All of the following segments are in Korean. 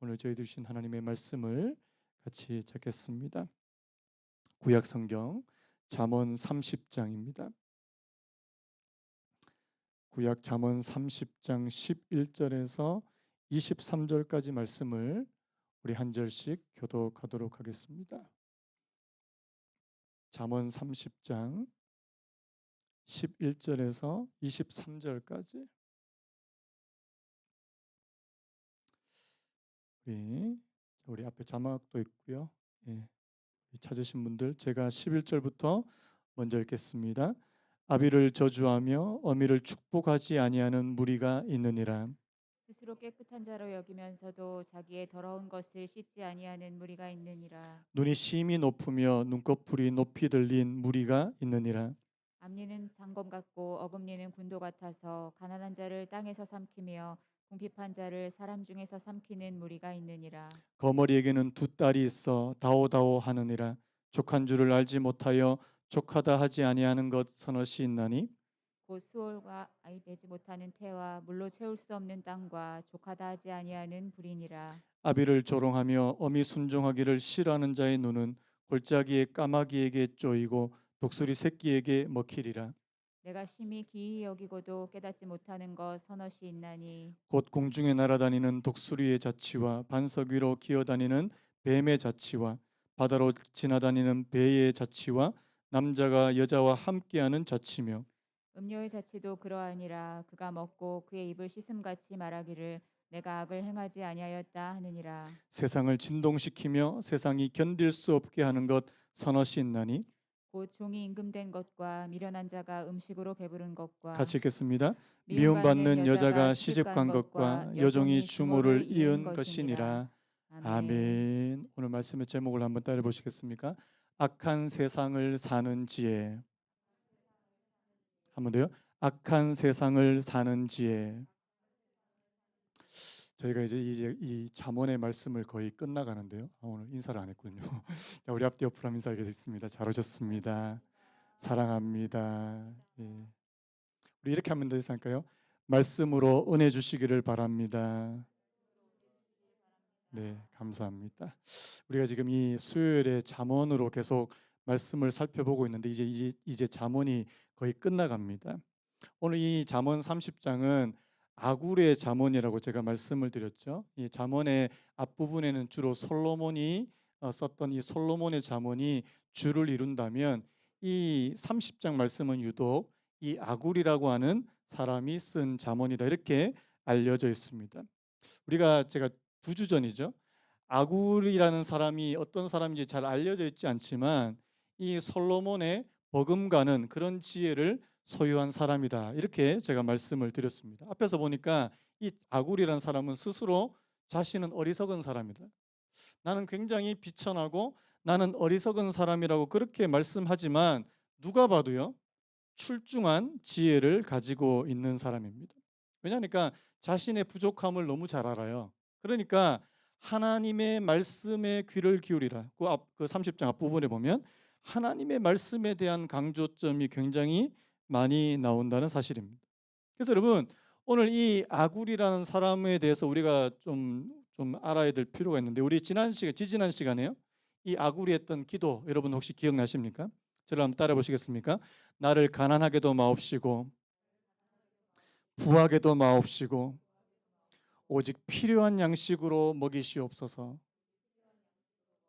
오늘 저희들 주신 하나님의 말씀을 같이 찾겠습니다. 구약 성경 잠언 30장입니다. 구약 잠언 30장 11절에서 23절까지 말씀을 우리 한 절씩 교독하도록 하겠습니다. 잠언 30장 11절에서 23절까지 우리 앞에 자막도 있고요. 예, 찾으신 분들 제가 11절부터 먼저 읽겠습니다. 아비를 저주하며 어미를 축복하지 아니하는 무리가 있느니라. 스스로 깨끗한 자로 여기면서도 자기의 더러운 것을 씻지 아니하는 무리가 있느니라. 눈이 심히 높으며 눈꺼풀이 높이 들린 무리가 있느니라. 앞니는 장검 같고 어금니는 군도 같아서 가난한 자를 땅에서 삼키며 궁핍한 자를 사람 중에서 삼키는 무리가 있느니라. 거머리에게는 두 딸이 있어 다오다오 하느니라. 족한 줄을 알지 못하여 족하다 하지 아니하는 것 서너시 있나니. 곧 수월과 아이 되지 못하는 태와 물로 채울 수 없는 땅과 족하다 하지 아니하는 불이니라. 아비를 조롱하며 어미 순종하기를 싫어하는 자의 눈은 골짜기의 까마귀에게 쪼이고 독수리 새끼에게 먹히리라. 내가 심히 기이 여기고도 깨닫지 못하는 것 서너시 있나니. 곧 공중에 날아다니는 독수리의 자치와 반석 위로 기어다니는 뱀의 자치와 바다로 지나다니는 배의 자치와 남자가 여자와 함께하는 자치며 음료의 자치도 그러하니라. 그가 먹고 그의 입을 씻음같이 말하기를 내가 악을 행하지 아니하였다 하느니라. 세상을 진동시키며 세상이 견딜 수 없게 하는 것 서너시 있나니. 곧 종이 임금된 것과 미련한 자가 음식으로 배부른 것과 같이 읽겠습니다. 미움받는 미움받는 여자가 여자가 시집간 시집간 것과 것과 여종이 여종이 주모를 주모를 이은 이은 것이니라. 것이니라. 아멘. 아멘. 오늘 말씀의 제목을 한번 따라 보시겠습니까? 악한 세상을 사는 지혜. 한번 더요. 악한 세상을 사는 지혜. 저희가 이제 이 잠언의 말씀을 거의 끝나가는데요. 오늘 인사를 안 했군요. 자, 우리 앞뒤 옆으로 한번 인사하겠습니다. 잘 오셨습니다. 사랑합니다. 예. 우리 이렇게 하면 되지 않을까요? 말씀으로 은혜 주시기를 바랍니다. 네, 감사합니다. 우리가 지금 이 수요일에 잠언으로 계속 말씀을 살펴보고 있는데 이제 잠언이 거의 끝나갑니다. 오늘 이 잠언 30장은 아굴의 잠언이라고 제가 말씀을 드렸죠. 이 잠언의 앞부분에는 주로 솔로몬이 썼던 이 솔로몬의 잠언이 주를 이룬다면 이 30장 말씀은 유독 이 아굴이라고 하는 사람이 쓴 잠언이다 이렇게 알려져 있습니다. 제가 2주 전이죠. 아굴이라는 사람이 어떤 사람인지 잘 알려져 있지 않지만 이 솔로몬의 버금가는 그런 지혜를 소유한 사람이다. 이렇게 제가 말씀을 드렸습니다. 앞에서 보니까 이 아굴이라는 사람은 스스로 자신은 어리석은 사람이다. 나는 굉장히 비천하고 나는 어리석은 사람이라고 그렇게 말씀하지만 누가 봐도요. 출중한 지혜를 가지고 있는 사람입니다. 왜냐하니까 자신의 부족함을 너무 잘 알아요. 그러니까 하나님의 말씀에 귀를 기울이라. 그 30장 앞부분에 보면 하나님의 말씀에 대한 강조점이 굉장히 많이 나온다는 사실입니다. 그래서 여러분 오늘 이 아굴이라는 사람에 대해서 우리가 좀 알아야 될 필요가 있는데 우리 지지난 시간에요. 이 아굴이 했던 기도 여러분 혹시 기억나십니까? 저를 한번 따라 보시겠습니까? 나를 가난하게도 마옵시고 부하게도 마옵시고 오직 필요한 양식으로 먹이시옵소서.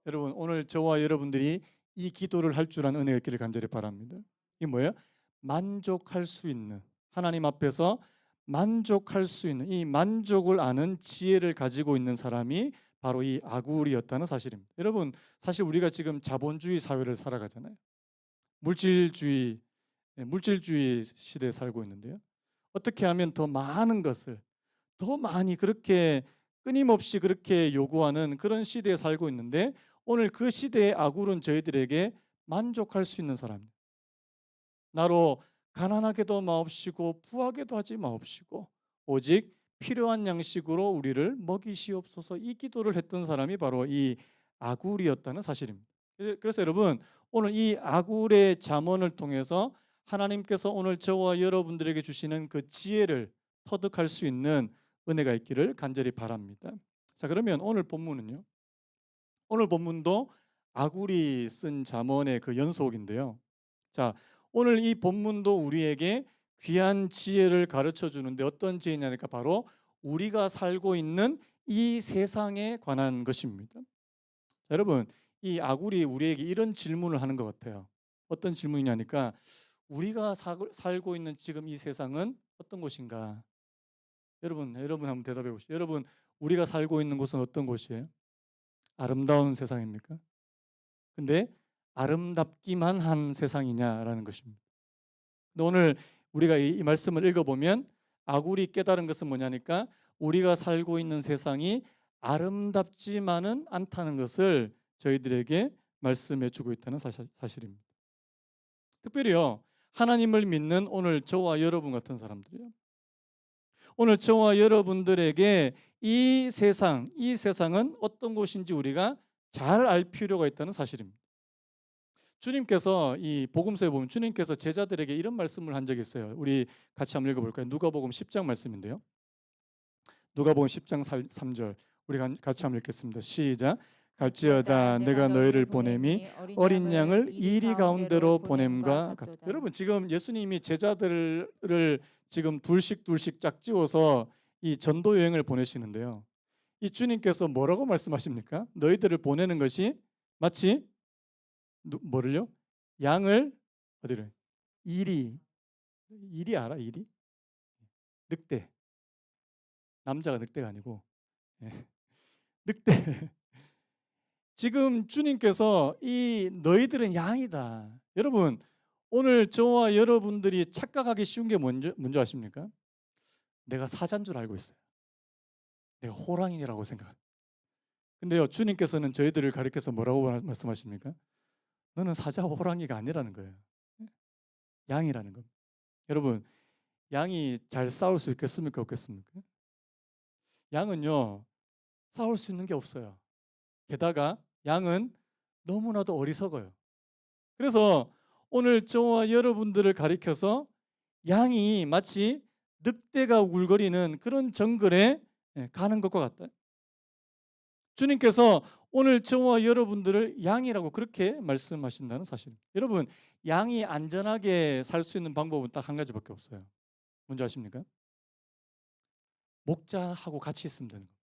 여러분 오늘 저와 여러분들이 이 기도를 할 줄 아는 은혜가 있기를 간절히 바랍니다. 이게 뭐예요? 만족할 수 있는 하나님 앞에서 만족할 수 있는 이 만족을 아는 지혜를 가지고 있는 사람이 바로 이 아굴이었다는 사실입니다. 여러분 사실 우리가 지금 자본주의 사회를 살아가잖아요. 물질주의 시대에 살고 있는데요. 어떻게 하면 더 많은 것을 더 많이 그렇게 끊임없이 그렇게 요구하는 그런 시대에 살고 있는데 오늘 그 시대의 아굴은 저희들에게 만족할 수 있는 사람입니다. 나로 가난하게도 마옵시고 부하게도 하지 마옵시고 오직 필요한 양식으로 우리를 먹이시옵소서 이 기도를 했던 사람이 바로 이 아굴이었다는 사실입니다. 그래서 여러분 오늘 이 아굴의 잠언을 통해서 하나님께서 오늘 저와 여러분들에게 주시는 그 지혜를 터득할 수 있는 은혜가 있기를 간절히 바랍니다. 자, 그러면 오늘 본문은요. 오늘 본문도 아굴이 쓴 잠언의 그 연속인데요. 자, 오늘 이 본문도 우리에게 귀한 지혜를 가르쳐 주는데 어떤 지혜냐니까 바로 우리가 살고 있는 이 세상에 관한 것입니다. 자, 여러분, 이 아굴이 우리에게 이런 질문을 하는 것 같아요. 어떤 질문이냐니까 우리가 살고 있는 지금 이 세상은 어떤 곳인가? 여러분 한번 대답해 보시죠. 여러분, 우리가 살고 있는 곳은 어떤 곳이에요? 아름다운 세상입니까? 근데 아름답기만 한 세상이냐라는 것입니다. 근데 오늘 우리가 이 말씀을 읽어보면 아굴이 깨달은 것은 뭐냐니까 우리가 살고 있는 세상이 아름답지만은 않다는 것을 저희들에게 말씀해 주고 있다는 사실입니다. 특별히요, 하나님을 믿는 오늘 저와 여러분 같은 사람들이요. 오늘 저와 여러분들에게 이 세상은 어떤 곳인지 우리가 잘 알 필요가 있다는 사실입니다. 주님께서 이 복음서에 보면 주님께서 제자들에게 이런 말씀을 한 적이 있어요. 우리 같이 한번 읽어볼까요? 누가복음 10장 말씀인데요. 누가복음 10장 3절 우리 같이 한번 읽겠습니다. 시작. 갈지어다 내가 너희를 보냄이 어린 양을 이리 가운데로 보냄과 같다. 여러분, 지금 예수님이 제자들을 지금 둘씩 짝지어서 이 전도 여행을 보내시는데요. 이 주님께서 뭐라고 말씀하십니까? 너희들을 보내는 것이 마치 뭐를요? 양을 어디를? 이리 알아? 이리? 늑대. 남자가 늑대가 아니고 예. 늑대. 지금 주님께서 이 너희들은 양이다. 여러분, 오늘 저와 여러분들이 착각하기 쉬운 게 뭔지 아십니까? 내가 사자인 줄 알고 있어요. 내가 호랑이라고 생각합니다. 근데요, 주님께서는 저희들을 가리켜서 뭐라고 말씀하십니까? 너는 사자 호랑이가 아니라는 거예요. 양이라는 겁니다. 여러분, 양이 잘 싸울 수 있겠습니까? 없겠습니까? 양은요, 싸울 수 있는 게 없어요. 게다가 양은 너무나도 어리석어요. 그래서 오늘 저와 여러분들을 가리켜서 양이 마치 늑대가 우글거리는 그런 정글에 가는 것과 같다. 주님께서 오늘 저와 여러분들을 양이라고 그렇게 말씀하신다는 사실. 여러분, 양이 안전하게 살 수 있는 방법은 딱 한 가지밖에 없어요. 뭔지 아십니까? 목자하고 같이 있으면 되는 거예요.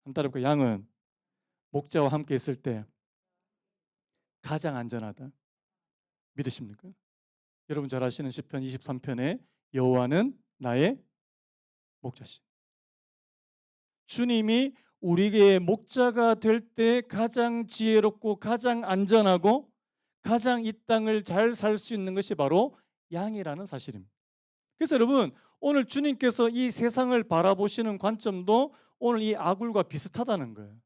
한 따라볼까? 양은 목자와 함께 있을 때 가장 안전하다. 믿으십니까? 여러분 잘 아시는 시편 23편에 여호와는 나의 목자시. 주님이 우리에게 목자가 될 때 가장 지혜롭고 가장 안전하고 가장 이 땅을 잘 살 수 있는 것이 바로 양이라는 사실입니다. 그래서 여러분, 오늘 주님께서 이 세상을 바라보시는 관점도 오늘 이 아굴과 비슷하다는 거예요.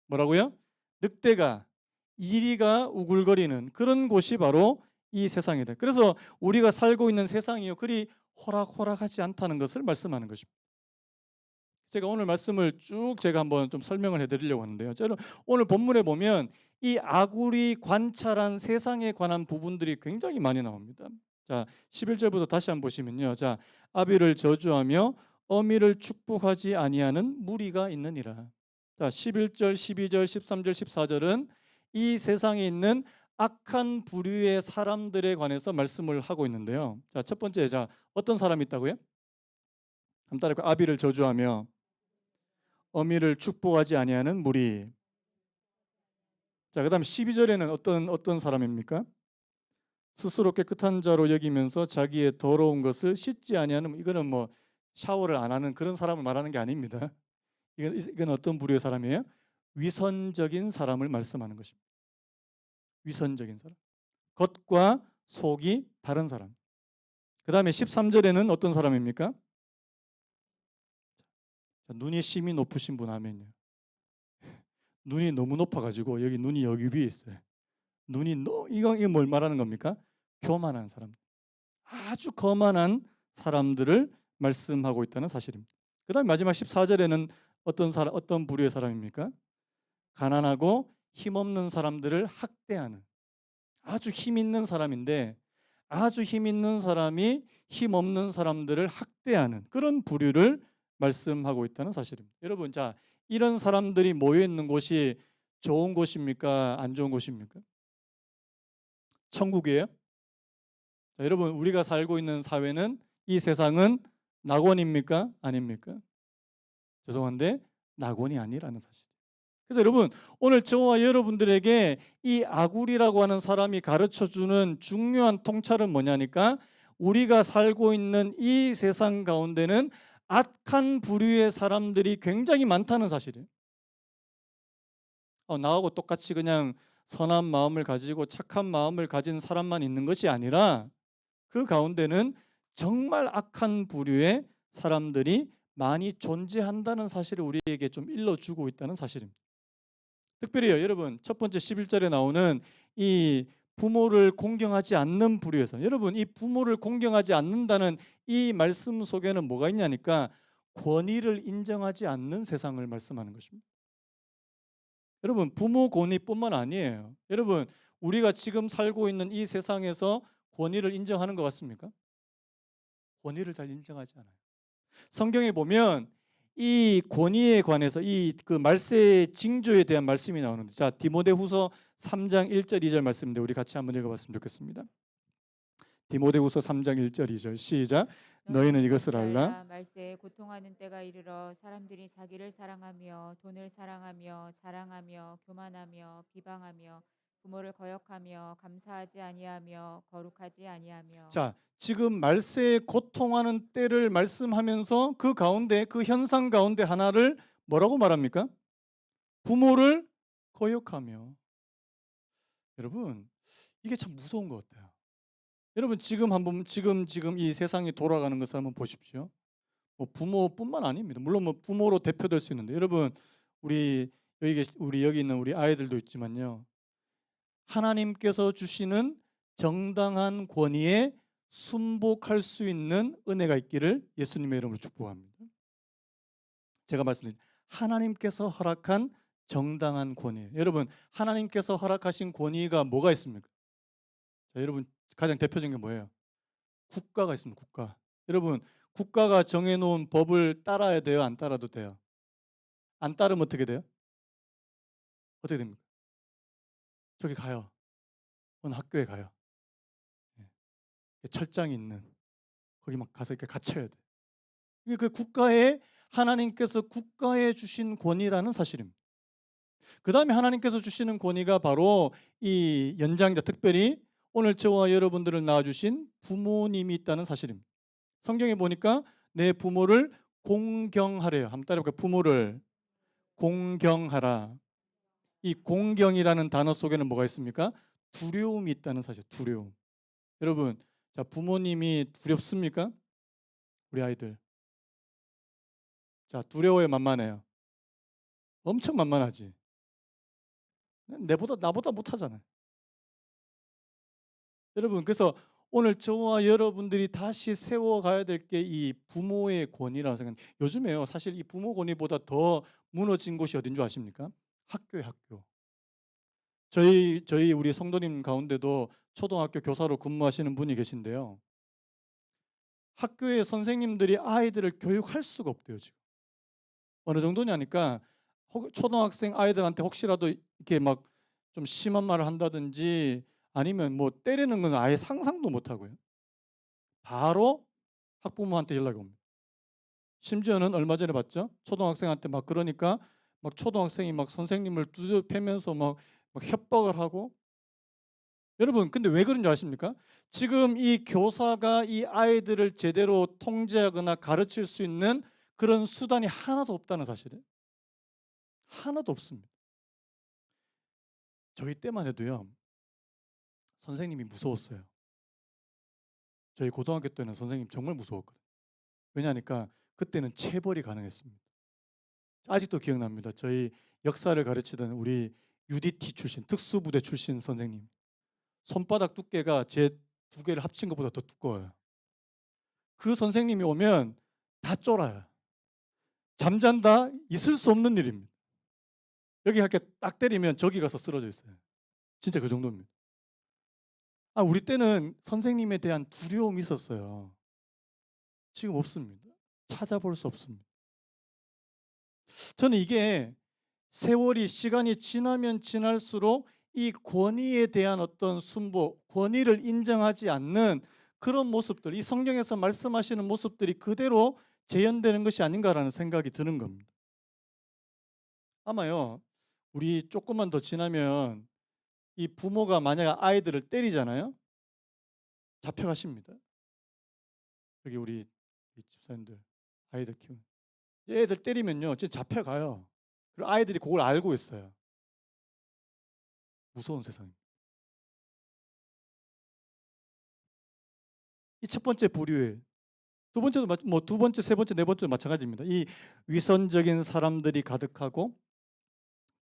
뭐라고요? 늑대가 이리가 우글거리는 그런 곳이 바로 이 세상이다. 그래서 우리가 살고 있는 세상이요, 그리 호락호락하지 않다는 것을 말씀하는 것입니다. 제가 오늘 말씀을 쭉 제가 한번 좀 설명을 해드리려고 하는데요. 오늘 본문에 보면 이 아굴이 관찰한 세상에 관한 부분들이 굉장히 많이 나옵니다. 자, 11절부터 다시 한번 보시면요. 자, 아비를 저주하며 어미를 축복하지 아니하는 무리가 있느니라. 자, 11절, 12절, 13절, 14절은 이 세상에 있는 악한 부류의 사람들에 관해서 말씀을 하고 있는데요. 자, 첫 번째, 자, 어떤 사람이 있다고요? 한번 따라해볼까요? 아비를 저주하며 어미를 축복하지 아니하는 무리. 자, 그다음 12절에는 어떤 사람입니까? 스스로 깨끗한 자로 여기면서 자기의 더러운 것을 씻지 아니하는, 이거는 뭐 샤워를 안 하는 그런 사람을 말하는 게 아닙니다. 이건 어떤 부류의 사람이에요? 위선적인 사람을 말씀하는 것입니다. 위선적인 사람. 겉과 속이 다른 사람. 그다음에 13절에는 어떤 사람입니까? 자, 눈이 심히 높으신 분 아멘요. 눈이 너무 높아가지고 눈이 여기 위에 있어요. 이거 뭘 말하는 겁니까? 교만한 사람, 아주 거만한 사람들을 말씀하고 있다는 사실입니다. 그다음 마지막 14절에는 어떤 부류의 사람입니까? 가난하고 힘없는 사람들을 학대하는, 아주 힘 있는 사람인데 아주 힘 있는 사람이 힘 없는 사람들을 학대하는 그런 부류를 말씀하고 있다는 사실입니다. 여러분, 자, 이런 사람들이 모여 있는 곳이 좋은 곳입니까? 안 좋은 곳입니까? 천국이에요? 자, 여러분, 우리가 살고 있는 사회는, 이 세상은 낙원입니까? 아닙니까? 죄송한데 낙원이 아니라는 사실. 그래서 여러분, 오늘 저와 여러분들에게 이 아굴이라고 하는 사람이 가르쳐주는 중요한 통찰은 뭐냐니까, 우리가 살고 있는 이 세상 가운데는 악한 부류의 사람들이 굉장히 많다는 사실이에요. 나하고 똑같이 그냥 선한 마음을 가지고 착한 마음을 가진 사람만 있는 것이 아니라, 그 가운데는 정말 악한 부류의 사람들이 많이 존재한다는 사실을 우리에게 좀 일러주고 있다는 사실입니다. 특별히요, 여러분, 첫 번째 11절에 나오는 이 부모를 공경하지 않는 부류에서, 여러분, 이 부모를 공경하지 않는다는 이 말씀 속에는 뭐가 있냐니까, 권위를 인정하지 않는 세상을 말씀하는 것입니다. 여러분, 부모 권위뿐만 아니에요. 여러분, 우리가 지금 살고 있는 이 세상에서 권위를 인정하는 것 같습니까? 권위를 잘 인정하지 않아요. 성경에 보면 이 권위에 관해서 이 그 말세의 징조에 대한 말씀이 나오는데, 자, 디모데후서 3장 1절 2절 말씀인데 우리 같이 한번 읽어봤으면 좋겠습니다. 디모데후서 3장 1절 2절 시작. 너희는 이것을 알라. 말세에 고통하는 때가 이르러 사람들이 자기를 사랑하며 돈을 사랑하며 자랑하며 교만하며 비방하며 부모를 거역하며 감사하지 아니하며 거룩하지 아니하며. 자, 지금 말세에 고통하는 때를 말씀하면서 그 가운데, 그 현상 가운데 하나를 뭐라고 말합니까? 부모를 거역하며. 여러분, 이게 참 무서운 것 같아요. 여러분, 지금 이 세상이 돌아가는 것을 한번 보십시오. 뭐 부모뿐만 아닙니다. 물론 뭐 부모로 대표될 수 있는데, 여러분, 우리 여기 있는 우리 아이들도 있지만요. 하나님께서 주시는 정당한 권위에 순복할 수 있는 은혜가 있기를 예수님의 이름으로 축복합니다. 제가 말씀드린 하나님께서 허락한 정당한 권위. 여러분, 하나님께서 허락하신 권위가 뭐가 있습니까? 자, 여러분, 가장 대표적인 게 뭐예요? 국가가 있습니다. 국가. 여러분, 국가가 정해놓은 법을 따라야 돼요? 안 따라도 돼요? 안 따르면 어떻게 돼요? 어떻게 됩니까? 저기 가요. 어느 학교에 가요. 예. 철장이 있는 거기 막 가서 이렇게 갇혀야 돼. 이게 그 국가에, 하나님께서 국가에 주신 권위라는 사실입니다. 그 다음에 하나님께서 주시는 권위가 바로 이 연장자, 특별히 오늘 저와 여러분들을 낳아주신 부모님이 있다는 사실입니다. 성경에 보니까 내 부모를 공경하래요. 한번 따라해볼까요? 부모를 공경하라. 이 공경이라는 단어 속에는 뭐가 있습니까? 두려움이 있다는 사실. 두려움. 여러분, 자, 부모님이 두렵습니까? 우리 아이들. 자, 두려워요, 만만해요? 엄청 만만하지. 나보다 못하잖아요. 여러분, 그래서 오늘 저와 여러분들이 다시 세워가야 될 게 이 부모의 권위라고 생각합니다. 요즘에요, 사실 이 부모 권위보다 더 무너진 곳이 어딘 줄 아십니까? 학교예요, 학교. 우리 성도님 가운데도 초등학교 교사로 근무하시는 분이 계신데요. 학교의 선생님들이 아이들을 교육할 수가 없대요, 지금. 어느 정도냐니까, 초등학생 아이들한테 혹시라도 이렇게 막 좀 심한 말을 한다든지 아니면 뭐 때리는 건 아예 상상도 못 하고요. 바로 학부모한테 연락이 옵니다. 심지어는 얼마 전에 봤죠? 초등학생한테 막 그러니까 막 초등학생이 막 선생님을 두드려 패면서 막 협박을 하고. 여러분, 근데 왜 그런 줄 아십니까? 지금 이 교사가 이 아이들을 제대로 통제하거나 가르칠 수 있는 그런 수단이 하나도 없다는 사실이에요. 하나도 없습니다. 저희 때만 해도요, 선생님이 무서웠어요. 저희 고등학교 때는 선생님 정말 무서웠거든요. 왜냐하니까 그때는 체벌이 가능했습니다. 아직도 기억납니다. 저희 역사를 가르치던 우리 UDT 출신, 특수부대 출신 선생님. 손바닥 두께가 제 두 개를 합친 것보다 더 두꺼워요. 그 선생님이 오면 다 쫄아요. 잠잔다 있을 수 없는 일입니다. 여기 이렇게 딱 때리면 저기 가서 쓰러져 있어요. 진짜 그 정도입니다. 우리 때는 선생님에 대한 두려움이 있었어요. 지금 없습니다. 찾아볼 수 없습니다. 저는 이게 세월이 시간이 지나면 지날수록 이 권위에 대한 어떤 순보, 권위를 인정하지 않는 그런 모습들, 이 성경에서 말씀하시는 모습들이 그대로 재현되는 것이 아닌가라는 생각이 드는 겁니다. 아마요, 우리 조금만 더 지나면 이 부모가 만약 아이들을 때리잖아요. 잡혀가십니다. 여기 우리 이 집사님들 아이들 키우는 애들 때리면요, 진짜 잡혀가요. 그리고 아이들이 그걸 알고 있어요. 무서운 세상입니다. 이 첫 번째 부류에 두 번째도 두 번째, 세 번째, 네 번째도 마찬가지입니다. 이 위선적인 사람들이 가득하고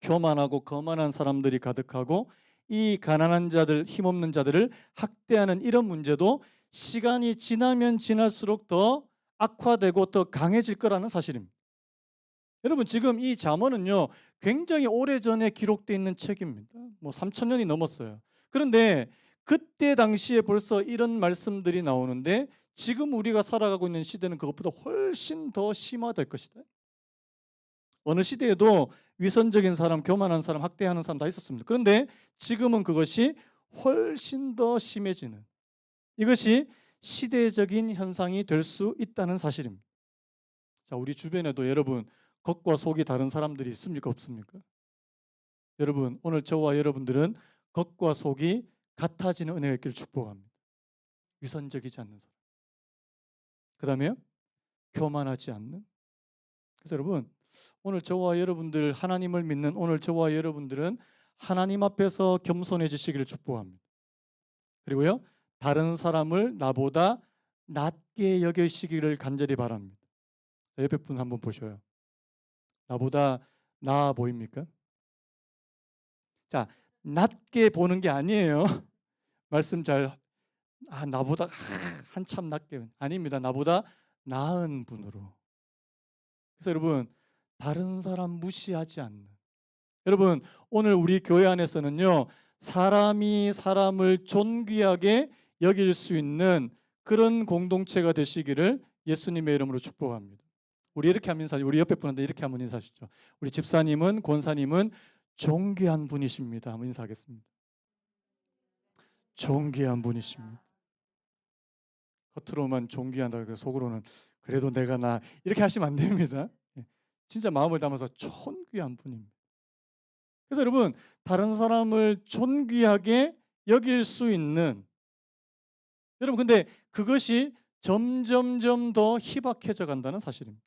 교만하고 거만한 사람들이 가득하고 이 가난한 자들, 힘없는 자들을 학대하는 이런 문제도 시간이 지나면 지날수록 더 악화되고 더 강해질 거라는 사실입니다. 여러분 지금 이 잠언은요 굉장히 오래전에 기록되어 있는 책입니다. 뭐 3,000년이 넘었어요. 그런데 그때 당시에 벌써 이런 말씀들이 나오는데 지금 우리가 살아가고 있는 시대는 그것보다 훨씬 더 심화될 것이다. 어느 시대에도 위선적인 사람, 교만한 사람, 학대하는 사람 다 있었습니다. 그런데 지금은 그것이 훨씬 더 심해지는, 이것이 시대적인 현상이 될 수 있다는 사실입니다. 자, 우리 주변에도 여러분 겉과 속이 다른 사람들이 있습니까? 없습니까? 여러분 오늘 저와 여러분들은 겉과 속이 같아지는 은혜가 있기를 축복합니다. 위선적이지 않는 사람, 그 다음에 교만하지 않는. 그래서 여러분 오늘 저와 여러분들, 하나님을 믿는 오늘 저와 여러분들은 하나님 앞에서 겸손해지시기를 축복합니다. 그리고요 다른 사람을 나보다 낮게 여기시기를 간절히 바랍니다. 옆에 분 한번 보셔요. 나보다 나아 보입니까? 자, 낮게 보는 게 아니에요. 말씀 잘, 나보다 한참 낮게. 아닙니다. 나보다 나은 분으로. 그래서 여러분, 다른 사람 무시하지 않는. 여러분, 오늘 우리 교회 안에서는요, 사람이 사람을 존귀하게 여길 수 있는 그런 공동체가 되시기를 예수님의 이름으로 축복합니다. 우리 이렇게 하면 인사, 우리 옆에 분한테 이렇게 한번 인사하시죠. 우리 집사님은, 권사님은 존귀한 분이십니다. 한번 인사하겠습니다. 존귀한 분이십니다. 겉으로만 존귀한다고 속으로는 그래도 내가 나 이렇게 하시면 안 됩니다. 예. 진짜 마음을 담아서 존귀한 분입니다. 그래서 여러분 다른 사람을 존귀하게 여길 수 있는, 여러분 근데 그것이 점점점 더 희박해져 간다는 사실입니다.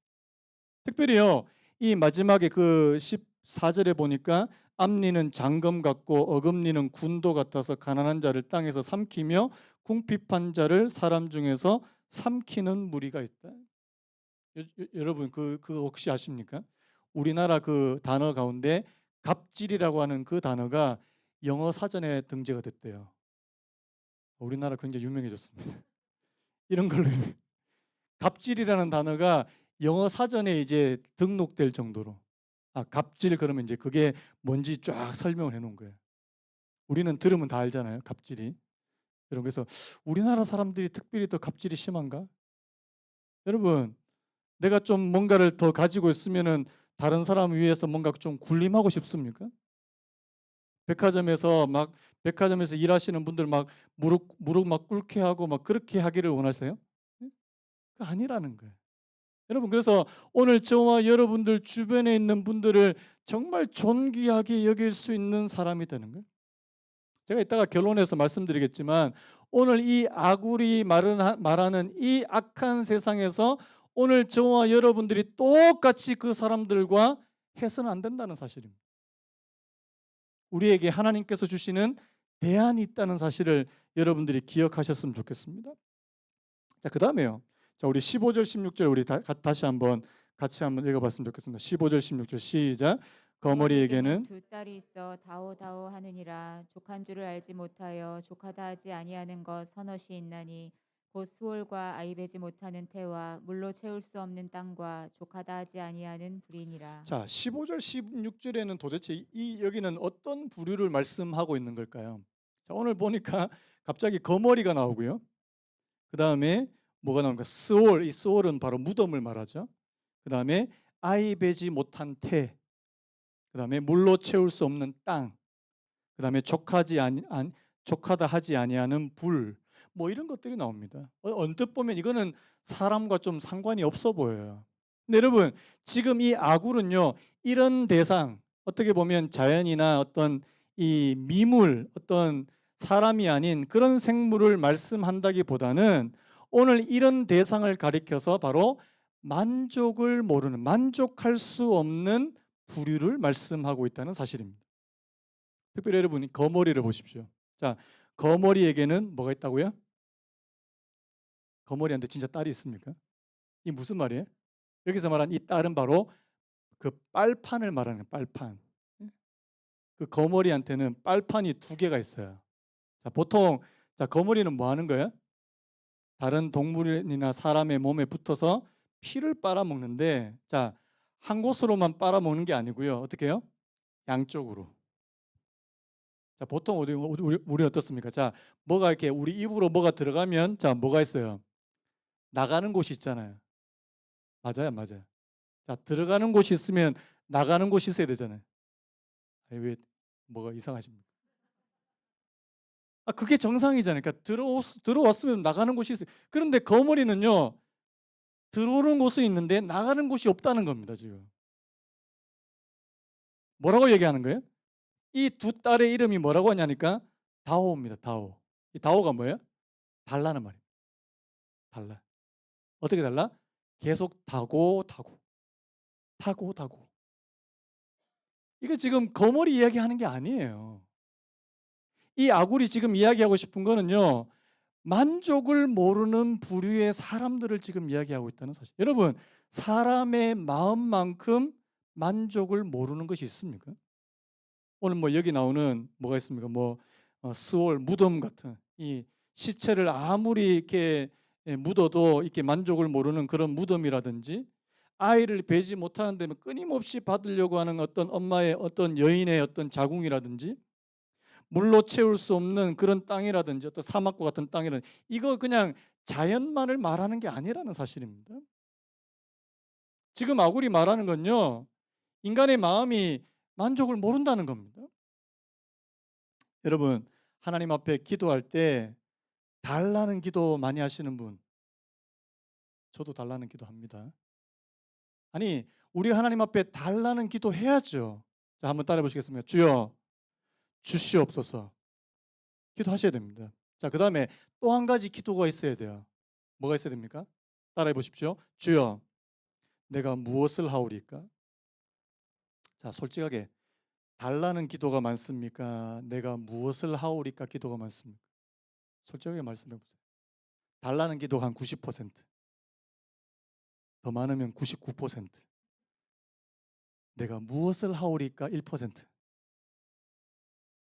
특별히요 이 마지막에 그 14절에 보니까 앞니는 장검 같고 어금니는 군도 같아서 가난한 자를 땅에서 삼키며 궁핍한 자를 사람 중에서 삼키는 무리가 있다. 여러분 그 혹시 아십니까? 우리나라 그 단어 가운데 갑질이라고 하는 그 단어가 영어 사전에 등재가 됐대요. 우리나라 굉장히 유명해졌습니다. 이런 걸로 갑질이라는 단어가 영어 사전에 이제 등록될 정도로, 갑질 그러면 이제 그게 뭔지 쫙 설명을 해놓은 거예요. 우리는 들으면 다 알잖아요, 갑질이. 여러분 그래서 우리나라 사람들이 특별히 더 갑질이 심한가? 여러분 내가 좀 뭔가를 더 가지고 있으면은 다른 사람 위해서 뭔가 좀 군림하고 싶습니까? 백화점에서 일하시는 분들 막 무릎 막 꿇게 하고 막 그렇게 하기를 원하세요? 예? 그 아니라는 거예요. 여러분 그래서 오늘 저와 여러분들 주변에 있는 분들을 정말 존귀하게 여길 수 있는 사람이 되는 거예요. 제가 이따가 결론해서 말씀드리겠지만 오늘 이 아굴이 말하는 이 악한 세상에서 오늘 저와 여러분들이 똑같이 그 사람들과 해서는 안 된다는 사실입니다. 우리에게 하나님께서 주시는 대안이 있다는 사실을 여러분들이 기억하셨으면 좋겠습니다. 자, 그다음에요. 자, 우리 15절 16절 우리 다시 한번 같이 한번 읽어봤으면 좋겠습니다. 15절 16절 시작. 거머리에게는 두 딸이 있어 다오다오 하느니라. 족한 줄을 알지 못하여 족하다 하지 아니하는 것 서너시 있나니 곧 수월과 아이배지 못하는 태와 물로 채울 수 없는 땅과 족하다 하지 아니하는 불이니라. 자, 15절 16절에는 도대체 이 여기는 어떤 부류를 말씀하고 있는 걸까요? 자, 오늘 보니까 갑자기 거머리가 나오고요. 그다음에 뭐가 나옵니까? 스올, 이 스올은 바로 무덤을 말하죠. 그다음에 아이 베지 못한 태, 그다음에 물로 채울 수 없는 땅, 그다음에 족하다 하지 아니하는 불, 뭐 이런 것들이 나옵니다. 언뜻 보면 이거는 사람과 좀 상관이 없어 보여요. 근데 여러분, 지금 이 아굴은요, 이런 대상, 어떻게 보면 자연이나 어떤 이 미물, 어떤 사람이 아닌 그런 생물을 말씀한다기보다는 오늘 이런 대상을 가리켜서 바로 만족을 모르는, 만족할 수 없는 부류를 말씀하고 있다는 사실입니다. 특별히 여러분 거머리를 보십시오. 자, 거머리에게는 뭐가 있다고요? 거머리한테 진짜 딸이 있습니까? 이 무슨 말이에요? 여기서 말한 이 딸은 바로 그 빨판을 말하는 거예요. 빨판. 그 거머리한테는 빨판이 두 개가 있어요. 자, 보통 자, 거머리는 뭐 하는 거예요? 다른 동물이나 사람의 몸에 붙어서 피를 빨아먹는데, 자, 한 곳으로만 빨아먹는 게 아니고요. 어떻게 해요? 양쪽으로. 자, 보통 우리 어떻습니까? 자, 뭐가 이렇게 우리 입으로 뭐가 들어가면 자, 뭐가 있어요? 나가는 곳이 있잖아요. 맞아요, 맞아요. 자, 들어가는 곳이 있으면 나가는 곳이 있어야 되잖아요. 아니, 왜 뭐가 이상하십니까? 아, 그게 정상이잖아요. 그러니까 들어왔으면 나가는 곳이 있어요. 그런데 거머리는요, 들어오는 곳은 있는데 나가는 곳이 없다는 겁니다, 지금. 뭐라고 얘기하는 거예요? 이 두 딸의 이름이 뭐라고 하냐니까 다오입니다. 다오. 이 다오가 뭐예요? 달라는 말이에요. 달라. 어떻게 달라? 계속 타고 타고 타고 타고. 이거 지금 거머리 이야기하는 게 아니에요. 이 아굴이 지금 이야기하고 싶은 거는요, 만족을 모르는 부류의 사람들을 지금 이야기하고 있다는 사실. 여러분, 사람의 마음만큼 만족을 모르는 것이 있습니까? 오늘 뭐 여기 나오는 뭐가 있습니까? 뭐 스올 무덤 같은 이 시체를 아무리 이렇게 묻어도 이렇게 만족을 모르는 그런 무덤이라든지, 아이를 베지 못하는데 끊임없이 받으려고 하는 어떤 엄마의 어떤 여인의 어떤 자궁이라든지, 물로 채울 수 없는 그런 땅이라든지 어떤 사막과 같은 땅이라든지, 이거 그냥 자연만을 말하는 게 아니라는 사실입니다. 지금 아굴이 말하는 건요, 인간의 마음이 만족을 모른다는 겁니다. 여러분, 하나님 앞에 기도할 때 달라는 기도 많이 하시는 분, 저도 달라는 기도 합니다. 아니, 우리 하나님 앞에 달라는 기도 해야죠. 자, 한번 따라해 보시겠습니다. 주여 주시옵소서. 기도하셔야 됩니다. 자, 그다음에 또 한 가지 기도가 있어야 돼요. 뭐가 있어야 됩니까? 따라해 보십시오. 주여 내가 무엇을 하오리까? 자, 솔직하게 달라는 기도가 많습니까? 내가 무엇을 하오리까 기도가 많습니까? 솔직하게 말씀해 보세요. 달라는 기도가 한 90%, 더 많으면 99%, 내가 무엇을 하오리까 1%.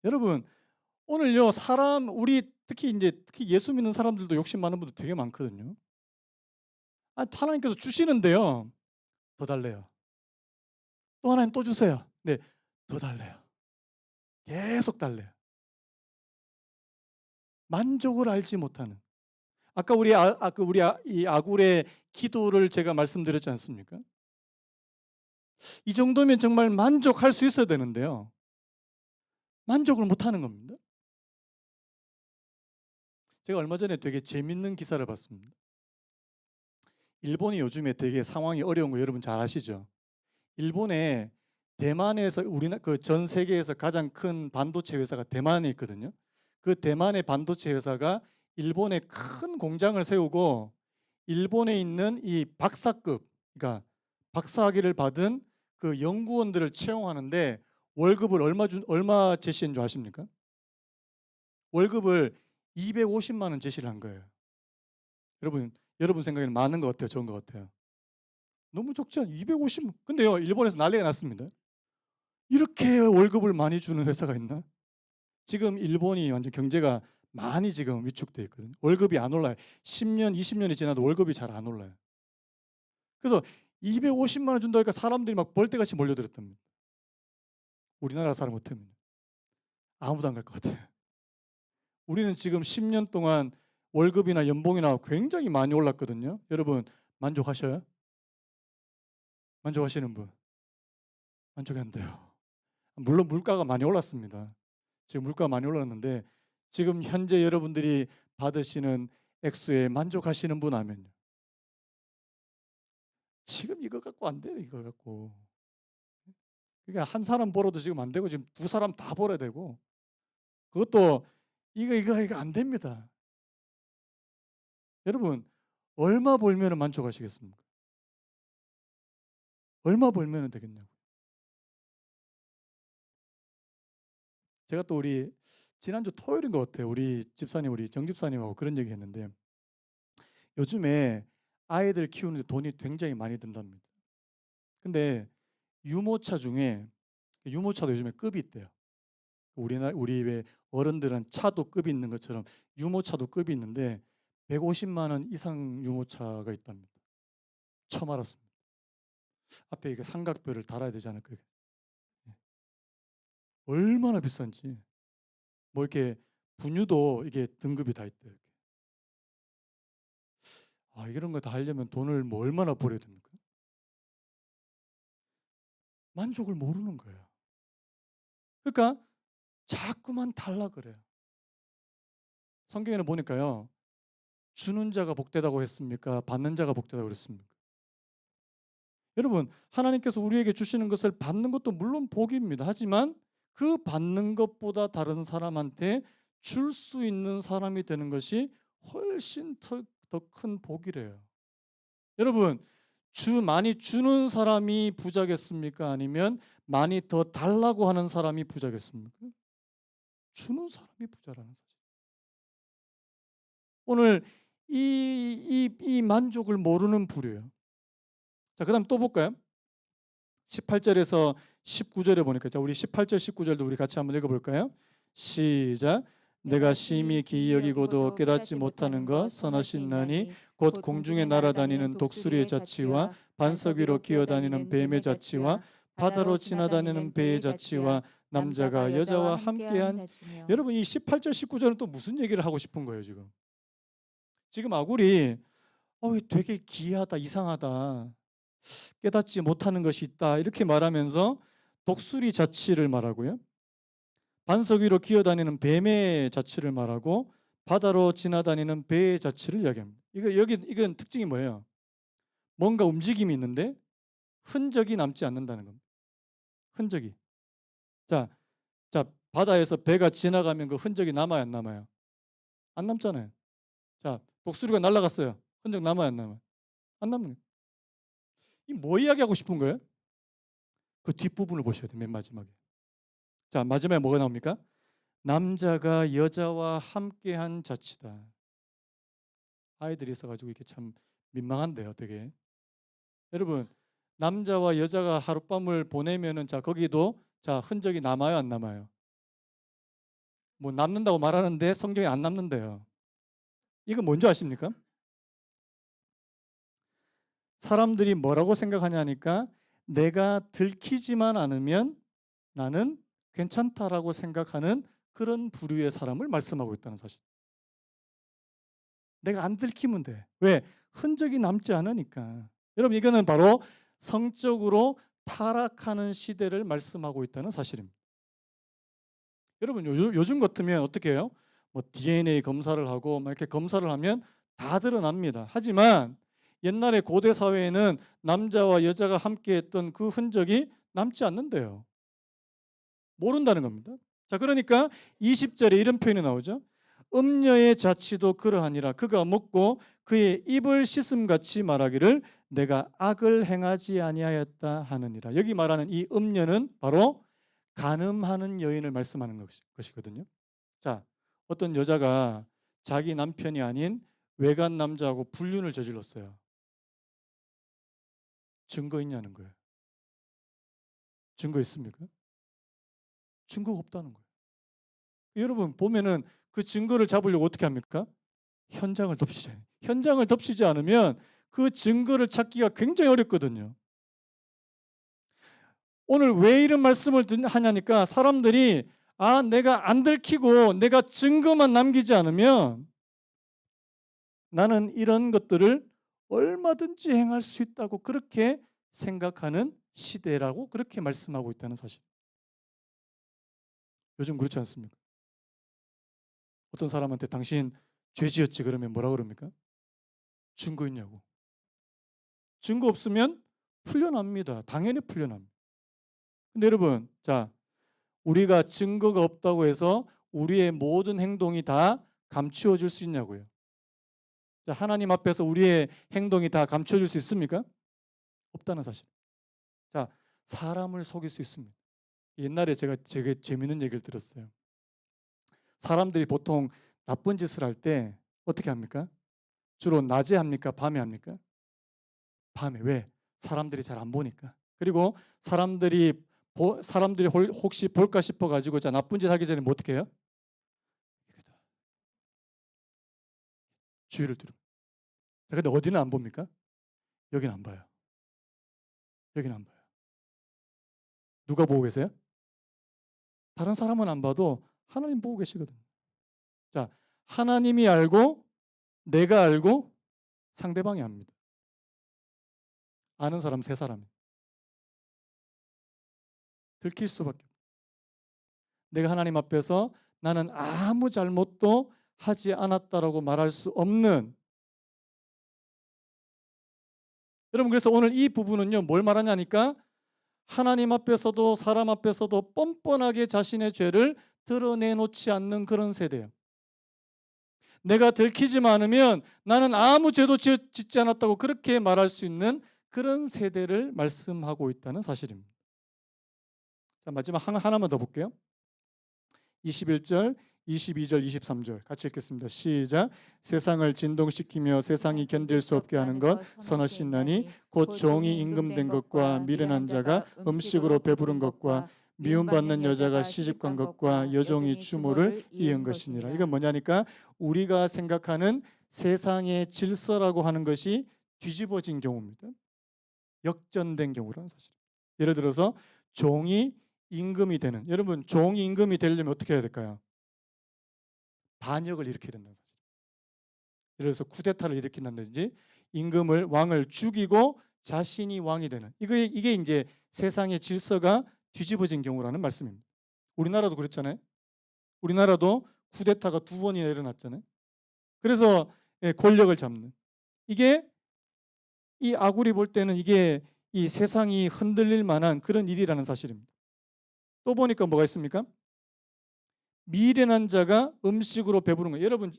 여러분, 오늘요, 사람 우리 특히 예수 믿는 사람들도 욕심 많은 분들 되게 많거든요. 아, 하나님께서 주시는데요, 더 달래요. 또 하나님 또 주세요. 네, 더 달래요. 계속 달래요. 만족을 알지 못하는. 아까 이 아굴의 기도를 제가 말씀드렸지 않습니까? 이 정도면 정말 만족할 수 있어야 되는데요, 만족을 못하는 겁니다. 제가 얼마 전에 되게 재밌는 기사를 봤습니다. 일본이 요즘에 되게 상황이 어려운 거 여러분 잘 아시죠? 일본에 대만에서 우리나 그 전 세계에서 가장 큰 반도체 회사가 대만에 있거든요. 그 대만의 반도체 회사가 일본에 큰 공장을 세우고 일본에 있는 이 박사급, 그러니까 박사학위를 받은 그 연구원들을 채용하는데 월급을 얼마 제시한 줄 아십니까? 월급을 250만 원 제시를 한 거예요. 여러분 생각에는 많은 것 같아요, 적은 것 같아요? 너무 적지 않아요? 250만. 근데요, 일본에서 난리가 났습니다. 이렇게 월급을 많이 주는 회사가 있나? 지금 일본이 완전 경제가 많이 지금 위축돼 있거든요. 월급이 안 올라요. 10년, 20년이 지나도 월급이 잘 안 올라요. 그래서 250만 원 준다니까 사람들이 막 벌떼같이 몰려들었답니다. 우리나라 사람 같으면 아무도 안 갈 것 같아요. 우리는 지금 10년 동안 월급이나 연봉이나 굉장히 많이 올랐거든요. 여러분 만족하셔요? 만족하시는 분? 만족이 안 돼요. 물론 물가가 많이 올랐습니다. 지금 물가가 많이 올랐는데 지금 현재 여러분들이 받으시는 액수에 만족하시는 분 하면요. 지금 이거 갖고 안 돼요, 이거 갖고. 그러니까 한 사람 벌어도 지금 안 되고 지금 두 사람 다 벌어야 되고 그것도 이거 안 됩니다. 여러분 얼마 벌면은 만족하시겠습니까? 얼마 벌면은 되겠냐고. 제가 또 우리 지난주 토요일인 것 같아요. 우리 집사님, 우리 정 집사님하고 그런 얘기 했는데 요즘에 아이들 키우는 데 돈이 굉장히 많이 든답니다. 근데 유모차 중에 유모차도 요즘에 급이 있대요. 우리 왜 어른들은 차도 급이 있는 것처럼 유모차도 급이 있는데 150만 원 이상 유모차가 있답니다. 처음 알았습니다. 앞에 이게 삼각뼈를 달아야 되지 않을까. 예. 얼마나 비싼지. 뭐 이렇게 분유도 이게 등급이 다 있대요. 아, 이런 거 다 하려면 돈을 뭐 얼마나 벌어야 됩니까? 만족을 모르는 거예요. 그러니까 자꾸만 달라 그래요. 성경에는 보니까요. 주는 자가 복되다고 했습니까? 받는 자가 복되다고 그랬습니까? 여러분, 하나님께서 우리에게 주시는 것을 받는 것도 물론 복입니다. 하지만 그 받는 것보다 다른 사람한테 줄 수 있는 사람이 되는 것이 훨씬 더 큰 복이래요. 여러분, 많이 주는 사람이 부자겠습니까? 아니면 많이 더 달라고 하는 사람이 부자겠습니까? 주는 사람이 부자라는 사실. 오늘 이 만족을 모르는 부류예요. 자, 그다음 또 볼까요? 18절에서 19절에 보니까 자, 우리 18절 19절도 우리 같이 한번 읽어 볼까요? 시작. 내가 심히 기이 여기고도 깨닫지 못하는 것 선하신 나니 곧 공중에 날아다니는 독수리의 자치와 반석 위로 기어다니는 뱀의 자치와 바다로 지나다니는 배의 자치와 남자가 여자와 함께한 여러분 이 18절 19절은 또 무슨 얘기를 하고 싶은 거예요, 지금? 지금 아굴이 되게 기이하다, 이상하다. 깨닫지 못하는 것이 있다. 이렇게 말하면서 독수리 자치를 말하고요. 반석 위로 기어다니는 뱀의 자치를 말하고 바다로 지나다니는 배의 자치를 이야기합니다. 이건 특징이 뭐예요? 뭔가 움직임이 있는데 흔적이 남지 않는다는 겁니다. 흔적이. 자, 자, 바다에서 배가 지나가면 그 흔적이 남아요, 안 남아요? 안 남잖아요. 자, 독수리가 날아갔어요. 흔적 남아요, 안 남아요? 안 남는 거예요. 이 뭐 이야기하고 싶은 거예요? 그 뒷부분을 보셔야 돼요, 맨 마지막에. 자, 마지막에 뭐가 나옵니까? 남자가 여자와 함께한 자치다. 아이들이 있어가지고 이게 참 민망한데요, 되게. 여러분, 남자와 여자가 하룻밤을 보내면은 자 거기도 자 흔적이 남아요, 안 남아요? 뭐 남는다고 말하는데 성경에 안 남는데요. 이거 뭔지 아십니까? 사람들이 뭐라고 생각하냐니까 내가 들키지만 않으면 나는 괜찮다라고 생각하는 그런 부류의 사람을 말씀하고 있다는 사실. 내가 안 들키면 돼. 왜? 흔적이 남지 않으니까. 여러분 이거는 바로 성적으로 타락하는 시대를 말씀하고 있다는 사실입니다. 여러분 요즘 같으면 어떻게 해요? 뭐 DNA 검사를 하고 막 이렇게 검사를 하면 다 드러납니다. 하지만 옛날에 고대 사회에는 남자와 여자가 함께했던 그 흔적이 남지 않는데요. 모른다는 겁니다. 자, 그러니까 20절에 이런 표현이 나오죠. 음녀의 자치도 그러하니라. 그가 먹고 그의 입을 씻음같이 말하기를 내가 악을 행하지 아니하였다 하느니라. 여기 말하는 이 음녀는 바로 간음하는 여인을 말씀하는 것이거든요. 자, 어떤 여자가 자기 남편이 아닌 외간 남자하고 불륜을 저질렀어요. 증거 있냐는 거예요. 증거 있습니까? 증거가 없다는 거예요. 여러분 보면은 그 증거를 잡으려고 어떻게 합니까? 현장을 덮치지 않아요. 현장을 덮치지 않으면 그 증거를 찾기가 굉장히 어렵거든요. 오늘 왜 이런 말씀을 하냐니까 사람들이 내가 안 들키고 내가 증거만 남기지 않으면 나는 이런 것들을 얼마든지 행할 수 있다고 그렇게 생각하는 시대라고 그렇게 말씀하고 있다는 사실. 요즘 그렇지 않습니까? 어떤 사람한테 당신 죄 지었지 그러면 뭐라 그럽니까? 증거 있냐고. 증거 없으면 풀려납니다. 당연히 풀려납니다. 근데 여러분, 자, 우리가 증거가 없다고 해서 우리의 모든 행동이 다 감추어질 수 있냐고요. 자, 하나님 앞에서 우리의 행동이 다 감춰질 수 있습니까? 없다는 사실. 자, 사람을 속일 수 있습니다. 옛날에 제가 되게 재밌는 얘기를 들었어요. 사람들이 보통 나쁜 짓을 할 때 어떻게 합니까? 주로 낮에 합니까? 밤에 합니까? 밤에. 왜? 사람들이 잘 안 보니까. 그리고 사람들이 혹시 볼까 싶어 가지고 자 나쁜 짓 하기 전에 뭐 어떻게 해요? 주의를 두릅니다. 근데 어디는 안 봅니까? 여기는 안 봐요. 여기는 안 봐요. 누가 보고 계세요? 다른 사람은 안 봐도 하나님 보고 계시거든요. 자, 하나님이 알고 내가 알고 상대방이 압니다. 아는 사람 세 사람. 들킬 수밖에 없어요. 내가 하나님 앞에서 나는 아무 잘못도 하지 않았다라고 말할 수 없는 여러분 그래서 오늘 이 부분은요 뭘 말하냐니까 하나님 앞에서도 사람 앞에서도 뻔뻔하게 자신의 죄를 드러내놓지 않는 그런 세대예요. 내가 들키지 않으면 나는 아무 죄도 짓지 않았다고 그렇게 말할 수 있는 그런 세대를 말씀하고 있다는 사실입니다. 자, 마지막 하나만 더 볼게요. 21절, 22절, 23절 같이 읽겠습니다. 시작. 세상을 진동시키며 세상이 견딜 수 없게 하는 것 선하시나니 곧 종이 임금된 것과 미련한 자가 음식으로 배부른 것과 미움받는 여자가 시집간 것과 여종이 추모를 이은 것이니라. 이건 뭐냐니까 우리가 생각하는 세상의 질서라고 하는 것이 뒤집어진 경우입니다. 역전된 경우라는 사실. 예를 들어서 종이 임금이 되는 여러분 종이 임금이 되려면 어떻게 해야 될까요? 반역을 일으켜야 된다는 사실. 예를 들어서 쿠데타를 일으킨다든지 임금을 왕을 죽이고 자신이 왕이 되는 이게 이제 세상의 질서가 뒤집어진 경우라는 말씀입니다. 우리나라도 그랬잖아요. 우리나라도 쿠데타가 2번이나 일어났잖아요. 그래서 권력을 잡는 이게 이 아굴이 볼 때는 이게 이 세상이 흔들릴 만한 그런 일이라는 사실입니다. 또 보니까 뭐가 있습니까? 미련한 자가 음식으로 배부른 거예요. 여러분,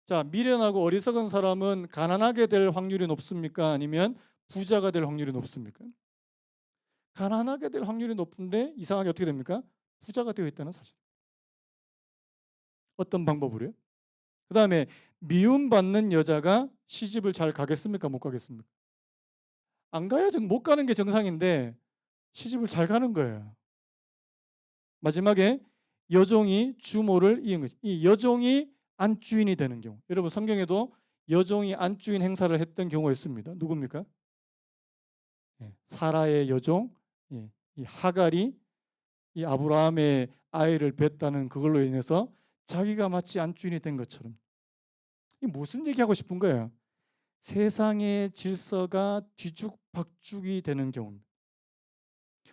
자 미련하고 어리석은 사람은 가난하게 될 확률이 높습니까? 아니면 부자가 될 확률이 높습니까? 가난하게 될 확률이 높은데 이상하게 어떻게 됩니까? 부자가 되어 있다는 사실. 어떤 방법으로요? 그 다음에 미움받는 여자가 시집을 잘 가겠습니까? 못 가겠습니까? 안 가야죠. 못 가는 게 정상인데 시집을 잘 가는 거예요. 마지막에 여종이 주모를 이은 거죠. 이 여종이 안주인이 되는 경우. 여러분 성경에도 여종이 안주인 행사를 했던 경우가 있습니다. 누굽니까? 사라의 여종, 이 하갈이 이 아브라함의 아이를 뱄다는 그걸로 인해서 자기가 마치 안주인이 된 것처럼. 이 무슨 얘기하고 싶은 거예요? 세상의 질서가 뒤죽박죽이 되는 경우입니다.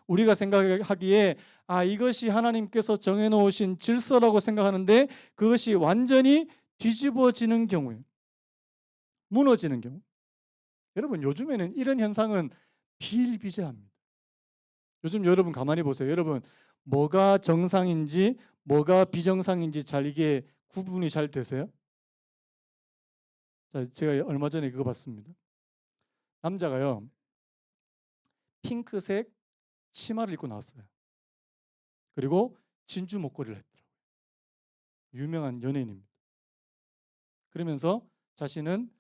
우리가 생각하기에 이것이 하나님께서 정해놓으신 질서라고 생각하는데 그것이 완전히 뒤집어지는 경우예요. 무너지는 경우. 여러분 요즘에는 이런 현상은 비일비재합니다. 요즘 여러분 가만히 보세요. 여러분 뭐가 정상인지 뭐가 비정상인지 잘 이게 구분이 잘 되세요? 자, 제가 얼마 전에 그거 봤습니다. 남자가요 핑크색 치마를 입고 나왔어요. 그리고 진주 목걸이를 했더라고요. 유명한 연예인입니다. 그러면서 자신은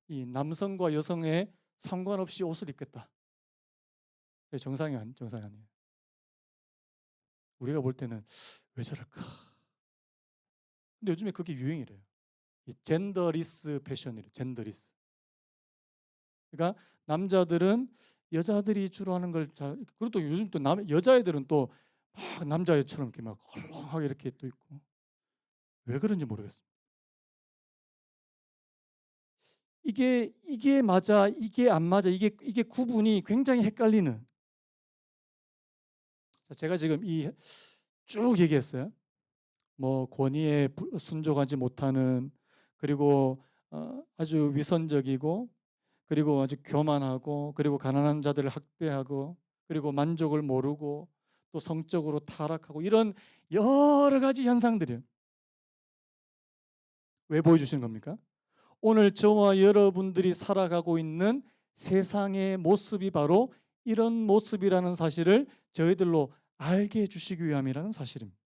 이 남성과 여성의 상관없이 옷을 입겠다. 정상이 아니에요. 우리가 볼 때는 왜 저럴까? 근데 요즘에 그게 유행이래요. 이 젠더리스 패션이래요. 젠더리스. 그러니까 남자들은 여자들이 주로 하는 걸 그리고 또 요즘 또 여자애들은 또 막 남자애처럼 이렇게 막 헐렁하게 이렇게 또 있고 왜 그런지 모르겠어요. 이게 맞아, 이게 안 맞아, 이게 구분이 굉장히 헷갈리는. 자, 제가 지금 이 쭉 얘기했어요. 뭐 권위에 순종하지 못하는, 그리고 아주 위선적이고, 그리고 아주 교만하고, 그리고 가난한 자들을 학대하고, 그리고 만족을 모르고, 또 성적으로 타락하고, 이런 여러 가지 현상들이에요. 왜 보여주시는 겁니까? 오늘 저와 여러분들이 살아가고 있는 세상의 모습이 바로 이런 모습이라는 사실을 저희들로 알게 해주시기 위함이라는 사실입니다.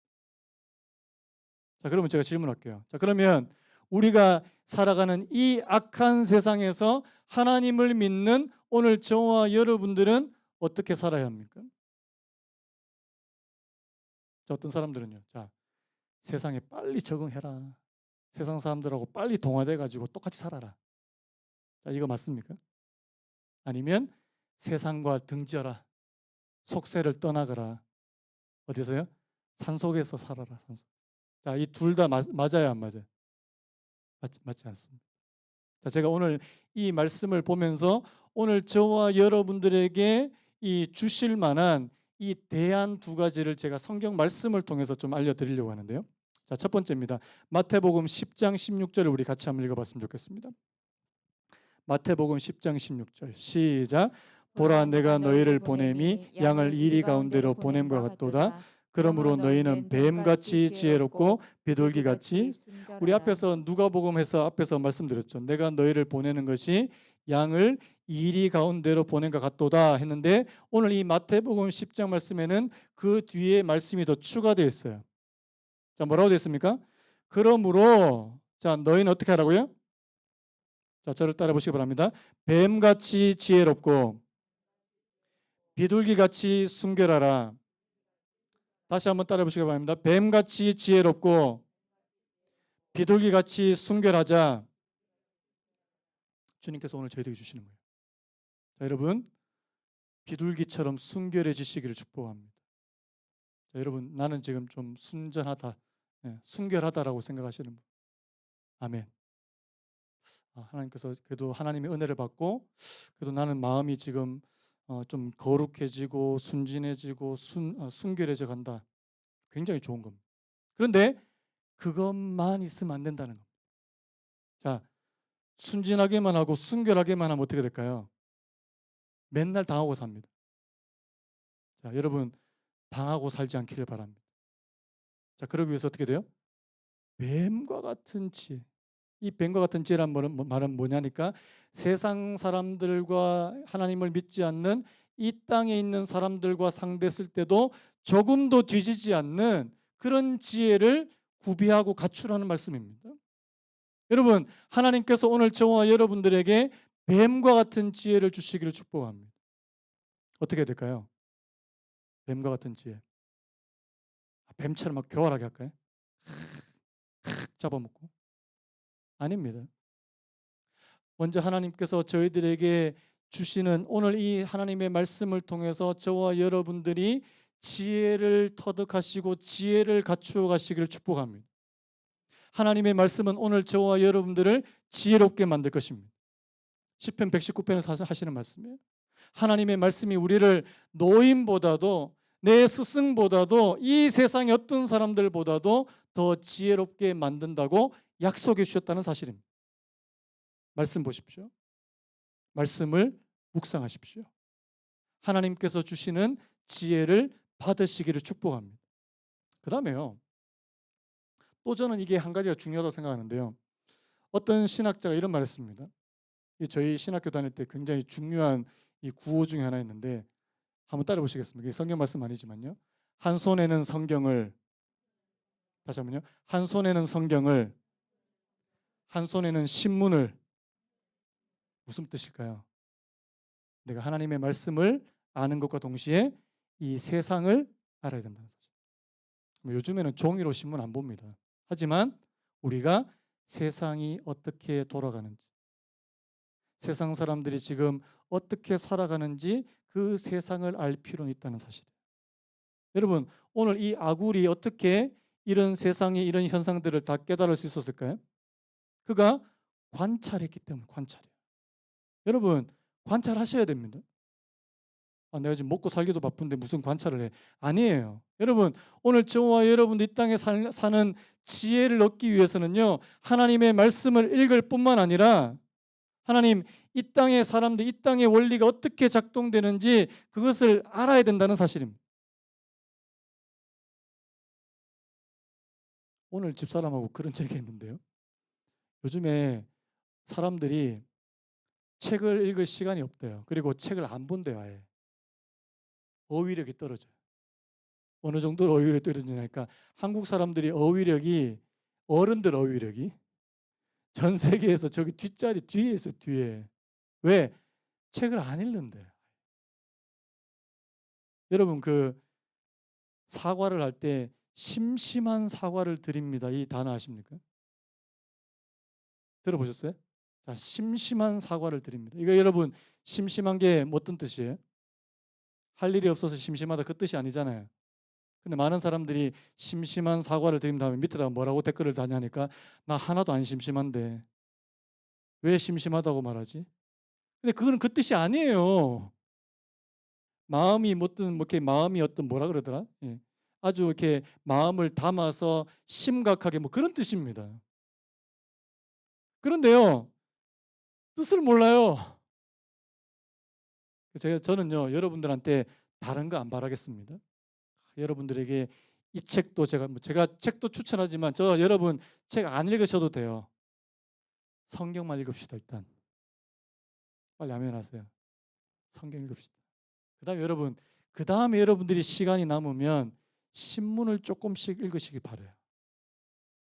자, 그러면 제가 질문할게요. 자, 그러면 우리가 살아가는 이 악한 세상에서 하나님을 믿는 오늘 저와 여러분들은 어떻게 살아야 합니까? 자, 어떤 사람들은요. 자, 세상에 빨리 적응해라. 세상 사람들하고 빨리 동화돼 가지고 똑같이 살아라. 자, 이거 맞습니까? 아니면 세상과 등지어라. 속세를 떠나거라. 어디서요? 산속에서 살아라. 산속. 자, 이 둘 다 맞아요, 안 맞아요? 맞지 않습니다. 자, 제가 오늘 이 말씀을 보면서 오늘 저와 여러분들에게 이 주실 만한 이 대안 두 가지를 제가 성경 말씀을 통해서 좀 알려드리려고 하는데요. 자, 첫 번째입니다. 마태복음 10장 16절을 우리 같이 한번 읽어봤으면 좋겠습니다. 마태복음 10장 16절 시작. 보라, 내가 너희를 보냄이 양을 이리 가운데로 보냄과 같도다. 그러므로 너희는 뱀같이 지혜롭고 비둘기같이. 우리 앞에서 누가복음에서 앞에서 말씀드렸죠. 내가 너희를 보내는 것이 양을 이리 가운데로 보낸 것 같도다 했는데, 오늘 이 마태복음 10장 말씀에는 그 뒤에 말씀이 더 추가되어 있어요. 자, 뭐라고 되어 있습니까? 그러므로 자, 너희는 어떻게 하라고요? 자, 저를 따라 보시기 바랍니다. 뱀같이 지혜롭고 비둘기같이 순결하라. 다시 한번 따라 보시기 바랍니다. 뱀같이 지혜롭고 비둘기같이 순결하자. 주님께서 오늘 저희에게 주시는 거예요. 자, 여러분, 비둘기처럼 순결해지시기를 축복합니다. 자, 여러분, 나는 지금 좀 순전하다, 순결하다라고 생각하시는 분, 아멘. 하나님께서 그래도 하나님의 은혜를 받고, 그래도 나는 마음이 지금 좀 거룩해지고 순진해지고 순결해져 간다. 굉장히 좋은 겁니다. 그런데 그것만 있으면 안 된다는 겁니다. 자, 순진하게만 하고 순결하게만 하면 어떻게 될까요? 맨날 당하고 삽니다. 자, 여러분, 당하고 살지 않기를 바랍니다. 자, 그러기 위해서 어떻게 돼요? 뱀과 같은 지혜. 이 뱀과 같은 지혜란 말은 뭐냐니까, 세상 사람들과 하나님을 믿지 않는 이 땅에 있는 사람들과 상대했을 때도 조금도 뒤지지 않는 그런 지혜를 구비하고 갖추라는 말씀입니다. 여러분, 하나님께서 오늘 저와 여러분들에게 뱀과 같은 지혜를 주시기를 축복합니다. 어떻게 해야 될까요? 뱀과 같은 지혜. 뱀처럼 막 교활하게 할까요? 잡아먹고? 아닙니다. 먼저 하나님께서 저희들에게 주시는 오늘 이 하나님의 말씀을 통해서 저와 여러분들이 지혜를 터득하시고 지혜를 갖추어 가시기를 축복합니다. 하나님의 말씀은 오늘 저와 여러분들을 지혜롭게 만들 것입니다. 시편 119편에서 하시는 말씀이에요. 하나님의 말씀이 우리를 노인보다도, 내 스승보다도, 이 세상의 어떤 사람들보다도 더 지혜롭게 만든다고 약속해 주셨다는 사실입니다. 말씀 보십시오. 말씀을 묵상하십시오. 하나님께서 주시는 지혜를 받으시기를 축복합니다. 그 다음에요, 또 저는 이게 한 가지가 중요하다고 생각하는데요. 어떤 신학자가 이런 말을 했습니다. 저희 신학교 다닐 때 굉장히 중요한 이 구호 중에 하나 있는데, 한번 따라 보시겠습니까? 이게 성경 말씀 아니지만요. 한 손에는 성경을, 다시 한번요. 한 손에는 성경을, 한 손에는 신문을. 무슨 뜻일까요? 내가 하나님의 말씀을 아는 것과 동시에 이 세상을 알아야 된다는 사실. 요즘에는 종이로 신문 안 봅니다. 하지만 우리가 세상이 어떻게 돌아가는지, 세상 사람들이 지금 어떻게 살아가는지 그 세상을 알 필요는 있다는 사실이에요. 여러분, 오늘 이 아굴이 어떻게 이런 세상의 이런 현상들을 다 깨달을 수 있었을까요? 그가 관찰했기 때문에. 관찰이에요. 여러분 관찰하셔야 됩니다. 아, 내가 지금 먹고 살기도 바쁜데 무슨 관찰을 해. 아니에요. 여러분 오늘 저와 여러분도 이 땅에 사는 지혜를 얻기 위해서는요. 하나님의 말씀을 읽을 뿐만 아니라 하나님 이 땅의 사람들, 이 땅의 원리가 어떻게 작동되는지 그것을 알아야 된다는 사실입니다. 오늘 집사람하고 그런 얘기했는데요. 요즘에 사람들이 책을 읽을 시간이 없대요. 그리고 책을 안 본대요, 아예. 어휘력이 떨어져요. 어느 정도로 어휘력이 떨어지냐니까 한국 사람들이 어휘력이 어른들 어휘력이 전 세계에서 저기 뒷자리 뒤에 있어 뒤에. 왜? 책을 안 읽는데. 여러분 그 사과를 할 때 심심한 사과를 드립니다. 이 단어 아십니까? 들어보셨어요? 자, 심심한 사과를 드립니다. 이거 여러분 심심한 게 어떤 뜻이에요? 할 일이 없어서 심심하다 그 뜻이 아니잖아요. 근데 많은 사람들이 심심한 사과를 드린 다음에 밑에다가 뭐라고 댓글을 다냐니까 나 하나도 안 심심한데 왜 심심하다고 말하지? 근데 그거는 그 뜻이 아니에요. 마음이 어떤 뭐 이렇게 마음이 어떤 뭐라 그러더라? 예. 아주 이렇게 마음을 담아서 심각하게 뭐 그런 뜻입니다. 그런데요. 뜻을 몰라요. 저는요. 여러분들한테 다른 거 안 바라겠습니다. 여러분들에게 이 책도 제가 책도 추천하지만 저 여러분 책 안 읽으셔도 돼요. 성경만 읽읍시다 일단. 빨리 아멘하세요. 성경 읽읍시다. 그다음에 여러분 그다음에 여러분들이 시간이 남으면 신문을 조금씩 읽으시기 바라요.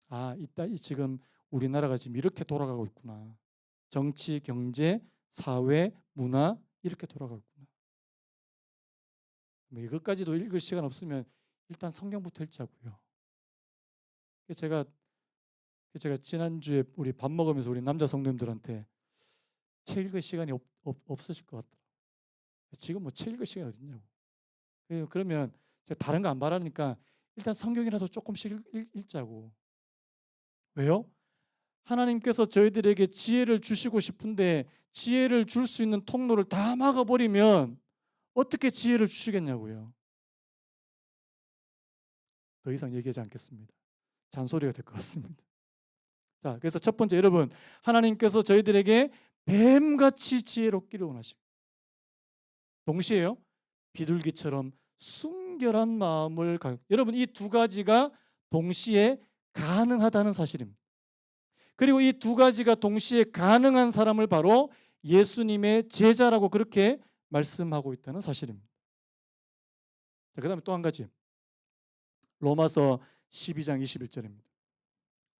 아, 이 지금 우리나라가 지금 이렇게 돌아가고 있구나. 정치, 경제, 사회, 문화 이렇게 돌아가고 있구나. 뭐 이것까지도 읽을 시간 없으면 일단 성경부터 읽자고요. 제가 제가 지난주에 우리 밥 먹으면서 우리 남자 성도님들한테 책 읽을 시간이 없으실 것 같더라고요. 지금 뭐 책 읽을 시간이 어딨냐고. 그러면 제가 다른 거 안 바라니까 일단 성경이라도 조금씩 읽자고. 왜요? 하나님께서 저희들에게 지혜를 주시고 싶은데 지혜를 줄 수 있는 통로를 다 막아버리면 어떻게 지혜를 주시겠냐고요. 더 이상 얘기하지 않겠습니다. 잔소리가 될 것 같습니다. 자, 그래서 첫 번째 여러분 하나님께서 저희들에게 뱀같이 지혜롭기를 원하시고 동시에요. 비둘기처럼 순결한 마음을 여러분 이 두 가지가 동시에 가능하다는 사실입니다. 그리고 이 두 가지가 동시에 가능한 사람을 바로 예수님의 제자라고 그렇게 말씀하고 있다는 사실입니다. 자, 그다음에 또 한 가지. 로마서 12장 21절입니다.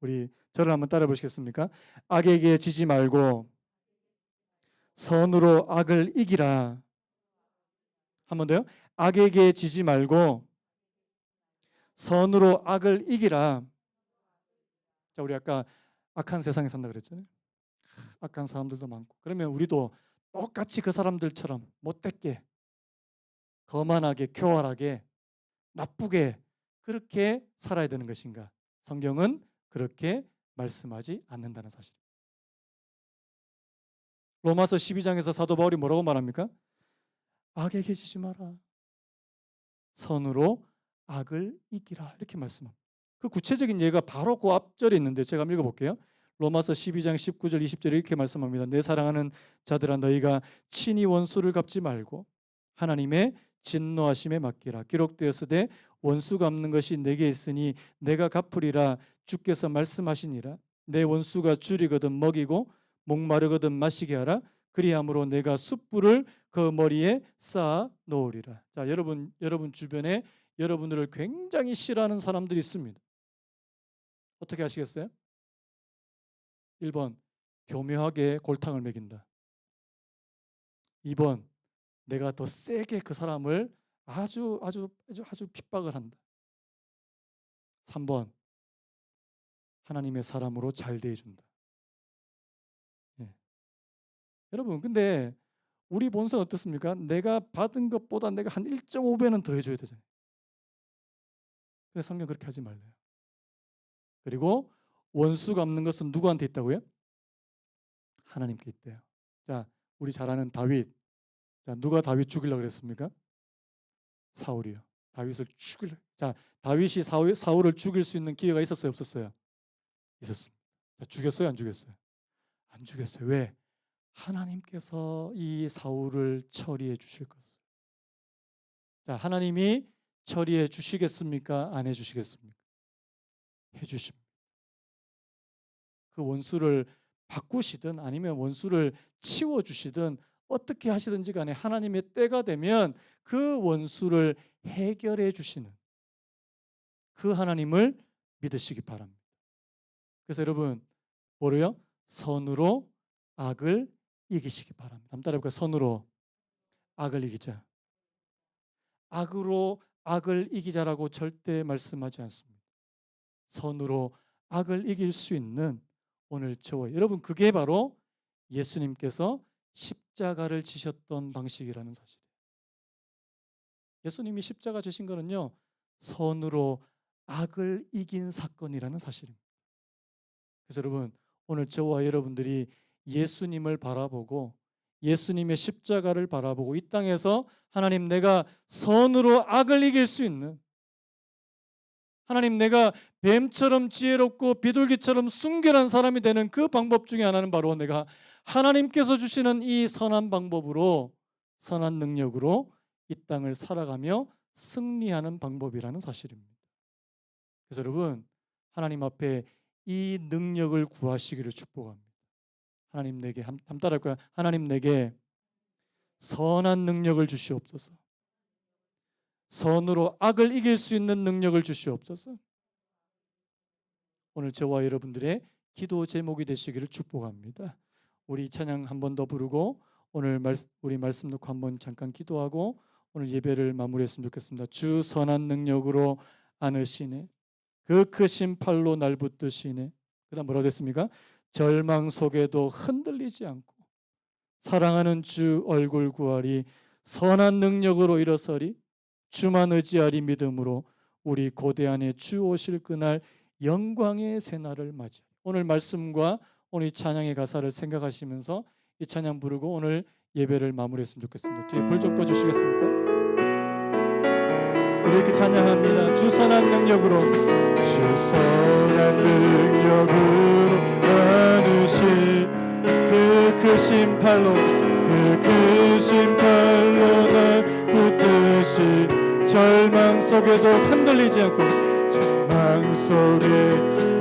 우리 저를 한번 따라 보시겠습니까? 악에게 지지 말고 선으로 악을 이기라. 한 번 더요. 악에게 지지 말고 선으로 악을 이기라. 자, 우리 아까 악한 세상에 산다 그랬잖아요. 악한 사람들도 많고. 그러면 우리도 똑같이 그 사람들처럼 못됐게, 거만하게, 교활하게, 나쁘게 그렇게 살아야 되는 것인가? 성경은 그렇게 말씀하지 않는다는 사실. 로마서 12장에서 사도 바울이 뭐라고 말합니까? 악에게 지지 마라. 선으로 악을 이기라. 이렇게 말씀합니다. 그 구체적인 예가 바로 그 앞절에 있는데 제가 한번 읽어볼게요. 로마서 12장 19절 20절에 이렇게 말씀합니다. 내 사랑하는 자들아 너희가 친히 원수를 갚지 말고 하나님의 진노하심에 맡기라. 기록되었으되 원수 갚는 것이 내게 있으니 내가 갚으리라 주께서 말씀하시니라. 내 원수가 줄이거든 먹이고 목마르거든 마시게 하라. 그리함으로 내가 숯불을 그 머리에 쌓아 놓으리라. 자, 여러분 주변에 여러분들을 굉장히 싫어하는 사람들이 있습니다. 어떻게 하시겠어요? 1번 교묘하게 골탕을 먹인다. 2번 내가 더 세게 그 사람을 아주 핍박을 한다. 3번 하나님의 사람으로 잘 대해준다. 예. 여러분 근데 우리 본성은 어떻습니까? 내가 받은 것보다 내가 한 1.5배는 더 해줘야 되잖아요. 그래서 성경 그렇게 하지 말래요. 그리고 원수 갚는 것은 누구한테 있다고요? 하나님께 있대요. 자, 우리 잘 아는 다윗. 자, 누가 다윗 죽이려고 그랬습니까? 사울이요. 다윗을 죽일. 자, 다윗이 사울을 죽일 수 있는 기회가 있었어요, 없었어요? 있었습니다. 자, 죽였어요, 안 죽였어요? 안 죽였어요. 왜? 하나님께서 이 사울을 처리해 주실 것을. 자, 하나님이 처리해 주시겠습니까? 안 해 주시겠습니까? 해 주십니다. 그 원수를 바꾸시든 아니면 원수를 치워 주시든 어떻게 하시든지 간에 하나님의 때가 되면 그 원수를 해결해 주시는 그 하나님을 믿으시기 바랍니다. 그래서 여러분 뭐로요? 선으로 악을 이기시기 바랍니다. 한번 따라해볼까요? 선으로 악을 이기자. 악으로 악을 이기자라고 절대 말씀하지 않습니다. 선으로 악을 이길 수 있는 오늘 저와 여러분, 그게 바로 예수님께서 십자가를 지셨던 방식이라는 사실이에요. 예수님이 십자가 지신 거는요, 선으로 악을 이긴 사건이라는 사실입니다. 그래서 여러분, 오늘 저와 여러분들이 예수님을 바라보고 예수님의 십자가를 바라보고 이 땅에서 하나님, 내가 선으로 악을 이길 수 있는, 하나님, 내가 뱀처럼 지혜롭고 비둘기처럼 순결한 사람이 되는 그 방법 중에 하나는 바로 내가 하나님께서 주시는 이 선한 방법으로, 선한 능력으로 이 땅을 살아가며 승리하는 방법이라는 사실입니다. 그래서 여러분, 하나님 앞에 이 능력을 구하시기를 축복합니다. 하나님, 내게 한번 따라할 거야. 하나님, 내게 선한 능력을 주시옵소서. 선으로 악을 이길 수 있는 능력을 주시옵소서. 오늘 저와 여러분들의 기도 제목이 되시기를 축복합니다. 우리 찬양 한 번 더 부르고 오늘 우리 말씀 놓고 한번 잠깐 기도하고 오늘 예배를 마무리했으면 좋겠습니다. 주 선한 능력으로 안으시네, 그 크신 팔로 날 붙드시네. 그다음 뭐라고 됐습니까? 절망 속에도 흔들리지 않고 사랑하는 주 얼굴 구하리, 선한 능력으로 일어서리, 주만 의지하리 믿음으로 우리 고대 안에 주 오실 그날 영광의 새날을 맞이하리. 오늘 말씀과 오늘 찬양의 가사를 생각하시면서 이 찬양 부르고 오늘 예배를 마무리했으면 좋겠습니다. 뒤에 불 좀 꺼주시겠습니까? 우리 이렇게 찬양합니다. 주 선한 능력으로, 주 선한 능력으로 안으시, 그 크신 팔로, 그 크신 팔로 날 붙드시, 절망 속에도 흔들리지 않고, 절망 속에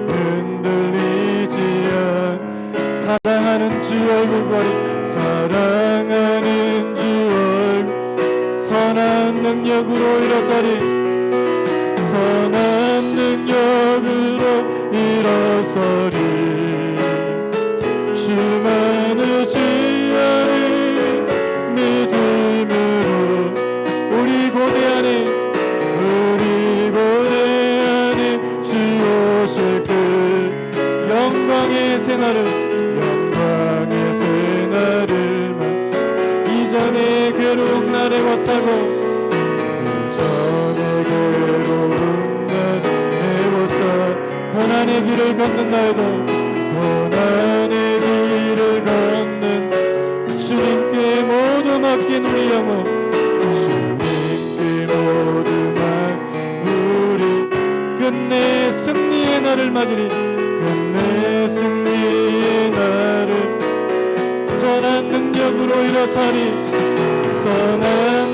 흔들리지 않고 사랑하는 주 얼굴 구하리, 사랑하는 주 얼굴, 선한 능력으로 일어서리, 선한 능력으로 일어서리, 주만 의지하리 믿음으로 우리 고대 안에, 우리 고대 안에 주 오실 그 영광의 새날을, 영광의 새날을 이전의 괴로운 날에 와살고, 이전의 괴로운 날에 와살, 고난의 길을 걷는 나에도 고난의 길을 걷는 주님께 모두 맡긴 우리 영혼, 주님께 모두 맡긴 우리, 끝내 승리의 날을 맞으리, 끝내 승리의 날을, 선한 능력으로 일어서리, 선한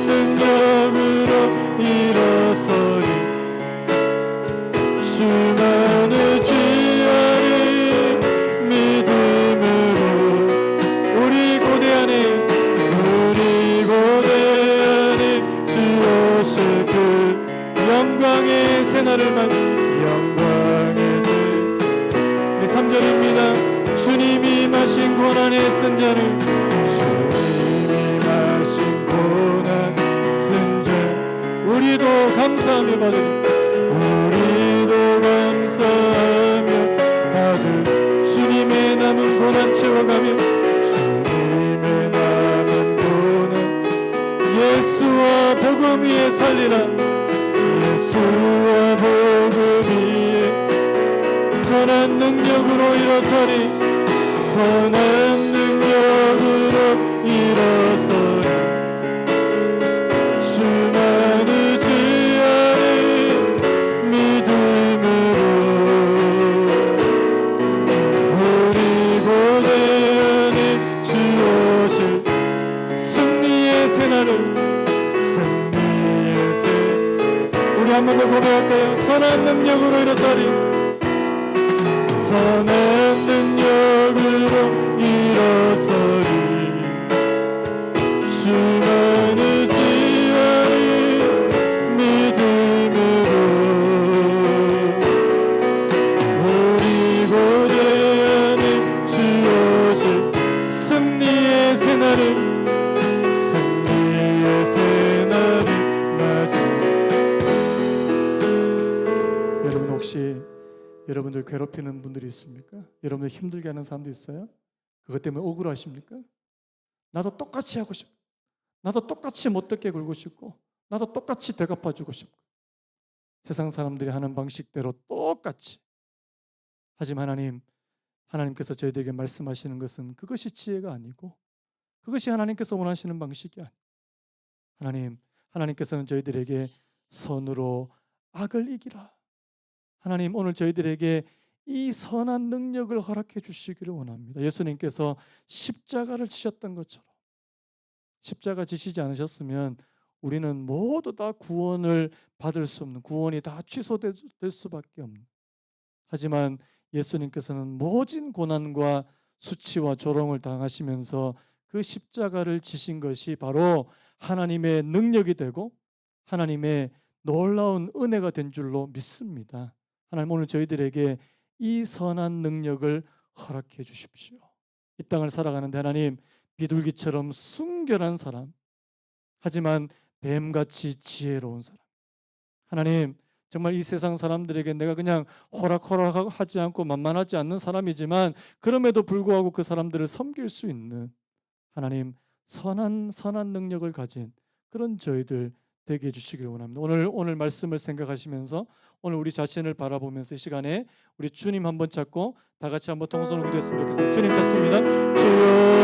능력으로 일어서리, 주만 의지하리 믿음으로 우리 고대 안에, 우리 고대 안에 주 오실 그 영광의 새날을 맞이, 영광의 새. 3절입니다. 주님이 마신 고난에 쓴 자는, 주님이 마신 고난 쓴 자, 우리도 감사하며 받으리, 우리도 감사하며 받을, 주님의 남은 고난 채워가며, 주님의 남은 고난 예수와 복음 위에 살리라, 예수와 복음 위에 선한 능력으로 일어서리, 선한 능력으로 능력으로 일어서리 선한 능력으로 일어서리 주만 의지하니 믿음으로 우리 고대하는 주 오실 승리의 새날을 맞이. 여러분 혹시 여러분들 괴롭히는 분들이 있습니까? 여러분들 힘들게 하는 사람도 있어요? 그것 때문에 억울하십니까? 나도 똑같이 하고 싶고 나도 똑같이 못되게 굴고 싶고 나도 똑같이 되갚아주고 싶고 세상 사람들이 하는 방식대로 똑같이. 하지만 하나님께서 저희들에게 말씀하시는 것은 그것이 지혜가 아니고 그것이 하나님께서 원하시는 방식이 아니에요. 하나님께서는 저희들에게 선으로 악을 이기라. 하나님 오늘 저희들에게 이 선한 능력을 허락해 주시기를 원합니다. 예수님께서 십자가를 지셨던 것처럼 십자가 지시지 않으셨으면 우리는 모두 다 구원을 받을 수 없는, 구원이 다 취소될 수밖에 없는. 하지만 예수님께서는 모진 고난과 수치와 조롱을 당하시면서 그 십자가를 지신 것이 바로 하나님의 능력이 되고 하나님의 놀라운 은혜가 된 줄로 믿습니다. 하나님 오늘 저희들에게 이 선한 능력을 허락해 주십시오. 이 땅을 살아가는데 하나님 비둘기처럼 순결한 사람, 하지만 뱀같이 지혜로운 사람. 하나님 정말 이 세상 사람들에게 내가 그냥 호락호락하지 않고 만만하지 않는 사람이지만 그럼에도 불구하고 그 사람들을 섬길 수 있는 하나님 선한 능력을 가진 그런 저희들 되게 해주시기를 원합니다. 오늘 말씀을 생각하시면서 오늘 우리 자신을 바라보면서 이 시간에 우리 주님 한번 찾고 다 같이 한번 통성을 기도했으면 좋겠습니다. 주님 찾습니다. 주여